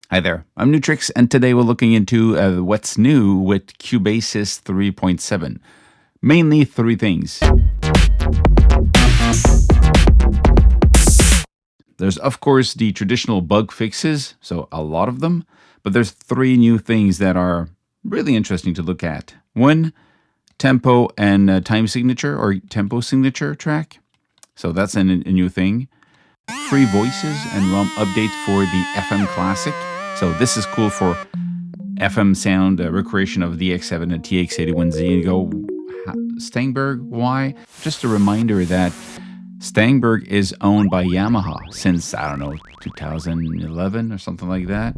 Hi there, I'm Nu-Trix, and today we're looking into what's new with Cubasis 3.7. Mainly three things. There's, of course, the traditional bug fixes, so a lot of them, but there's three new things that are really interesting to look at. One, tempo and time signature or tempo signature track. So that's a new thing. Free voices and ROM update for the FM Classic. So this is cool for FM sound recreation of the X7 and TX81Z. And you go, Stangberg, why? Just a reminder that Stangberg is owned by Yamaha since, I don't know, 2011 or something like that.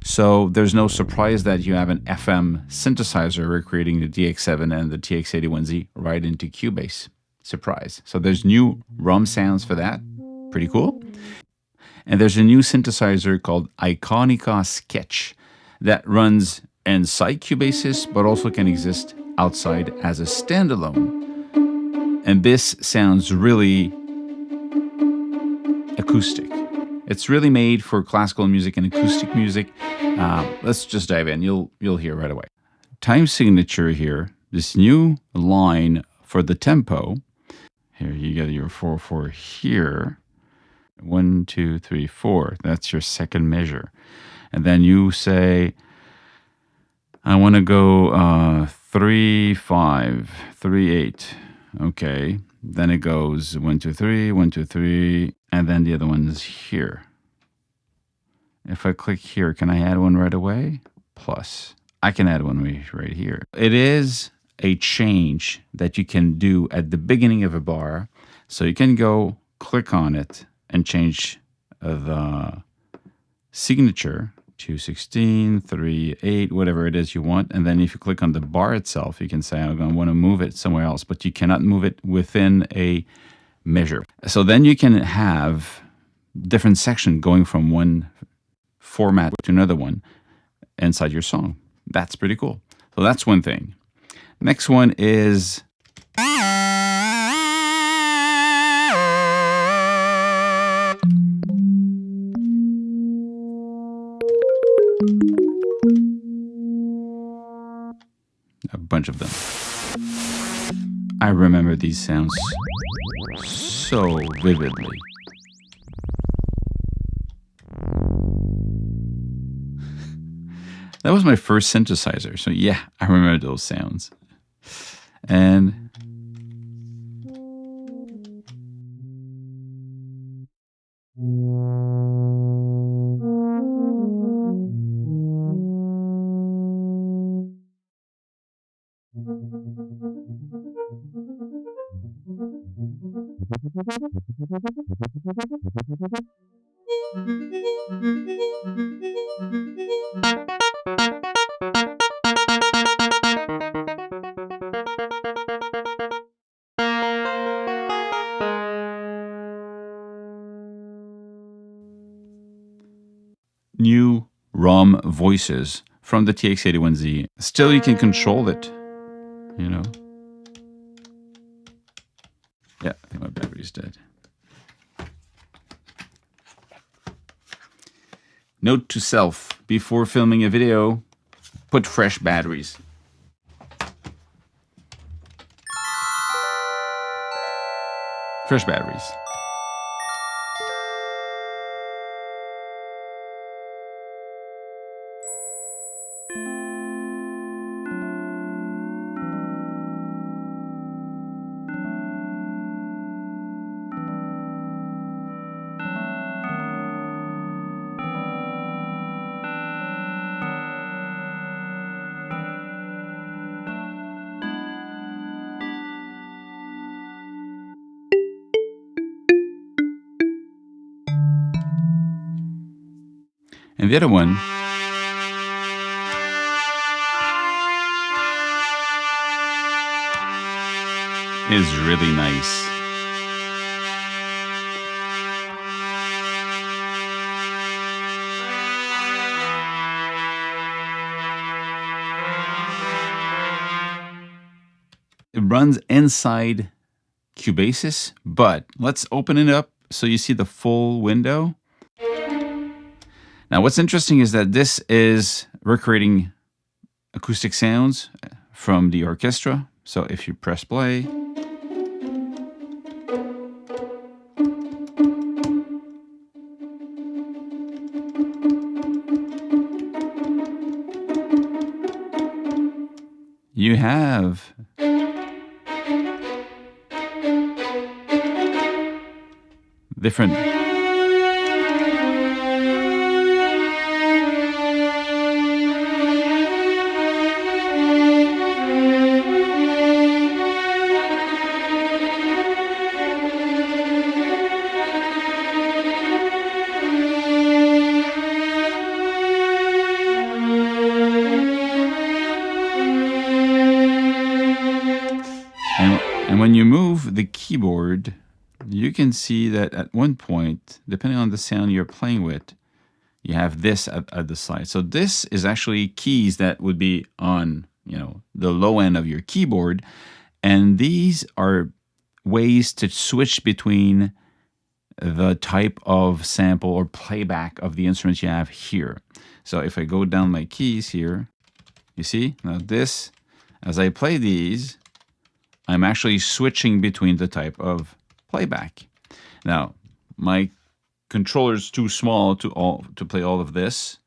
So there's no surprise that you have an FM synthesizer recreating the DX7 and the TX81Z right into Cubase. Surprise. So there's new ROM sounds for that. Pretty cool. And there's a new synthesizer called Iconica Sketch that runs inside Cubasis, but also can exist outside as a standalone. And this sounds really acoustic. It's really made for classical music and acoustic music. Let's just dive in. You'll hear right away. Time signature here. This new line for the tempo. Here you get your 4/4 here. 1, 2, 3, 4. That's your second measure. And then you say, I want to go 3, 5, 3, 8. Okay. Then it goes 1, 2, 3, 1, 2, 3. And then the other one is here. If I click here, can I add one right away? Plus. I can add one right here. It is a change that you can do at the beginning of a bar. So you can go click on it and change the signature to 16, 3, 8, whatever it is you want. And then if you click on the bar itself, you can say, I'm going to want to move it somewhere else, but you cannot move it within a measure. So then you can have different sections going from one format to another one inside your song. That's pretty cool. So that's one thing. Next one is a bunch of them. I remember these sounds so vividly. That was my first synthesizer, so yeah, I remember those sounds. And new ROM voices from the TX81Z. Still, you can control it, you know. Yeah, I think my battery's dead. Note to self, before filming a video, put fresh batteries. Fresh batteries. And the other one is really nice. It runs inside Cubasis, but let's open it up so you see the full window. Now, what's interesting is that this is recreating acoustic sounds from the orchestra. So if you press play, you have different. And when you move the keyboard, you can see that at one point, depending on the sound you're playing with, you have this at the side. So this is actually keys that would be on, the low end of your keyboard. And these are ways to switch between the type of sample or playback of the instruments you have here. So if I go down my keys here, you see, now this, as I play these, I'm actually switching between the type of playback. Now, my controller's too small to play all of this,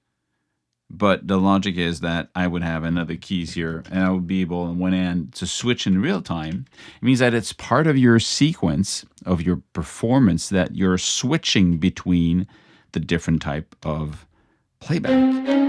but the logic is that I would have another keys here, and I would be able on one end to switch in real time. It means that it's part of your sequence of your performance that you're switching between the different type of playback.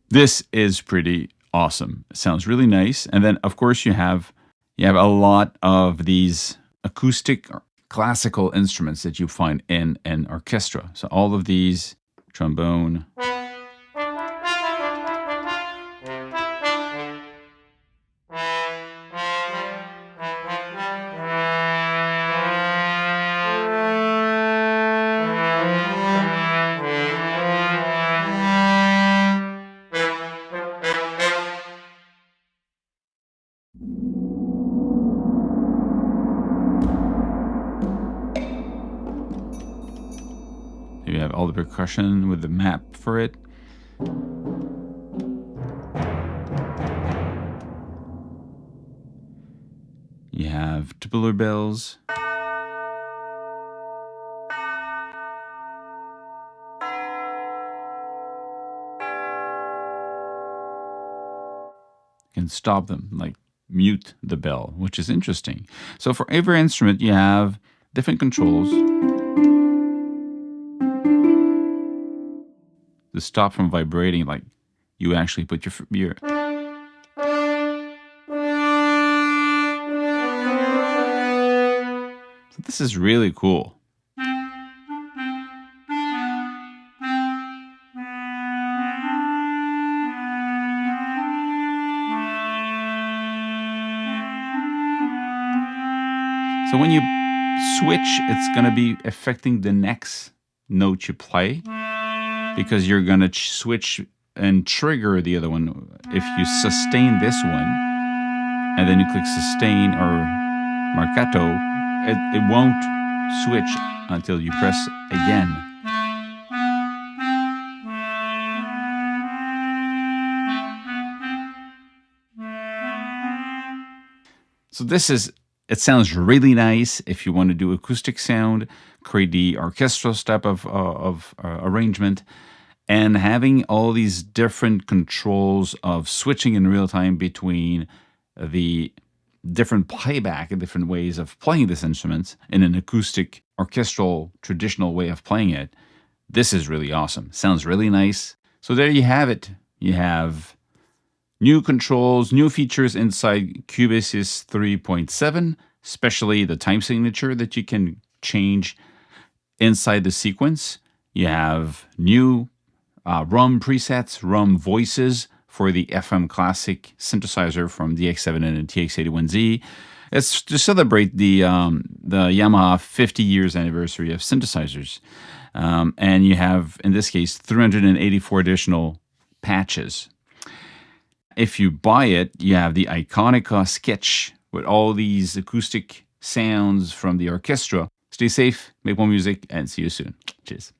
This is pretty awesome. It sounds really nice. And then, of course, you have a lot of these acoustic or classical instruments that you find in an orchestra. So all of these, trombone, you have all the percussion with the map for it. You have tubular bells. You can stop them, like mute the bell, which is interesting. So for every instrument, you have different controls to stop from vibrating, like you actually put your So this is really cool. So when you switch, it's going to be affecting the next note you play, because you're going to switch and trigger the other one. If you sustain this one, and then you click sustain or marcato, it won't switch until you press again. So it sounds really nice if you want to do acoustic sound, create the orchestral type of arrangement, and having all these different controls of switching in real time between the different playback and different ways of playing this instrument in an acoustic, orchestral, traditional way of playing it. This is really awesome. Sounds really nice. So there you have it. You have new controls, new features inside Cubasis 3.7, especially the time signature that you can change inside the sequence. You have new ROM presets, ROM voices for the FM Classic synthesizer from the X7 and the TX81Z. It's to celebrate the Yamaha 50 years anniversary of synthesizers. And you have, in this case, 384 additional patches. If you buy it, you have the Iconica Sketch with all these acoustic sounds from the orchestra. Stay safe, make more music, and see you soon. Cheers.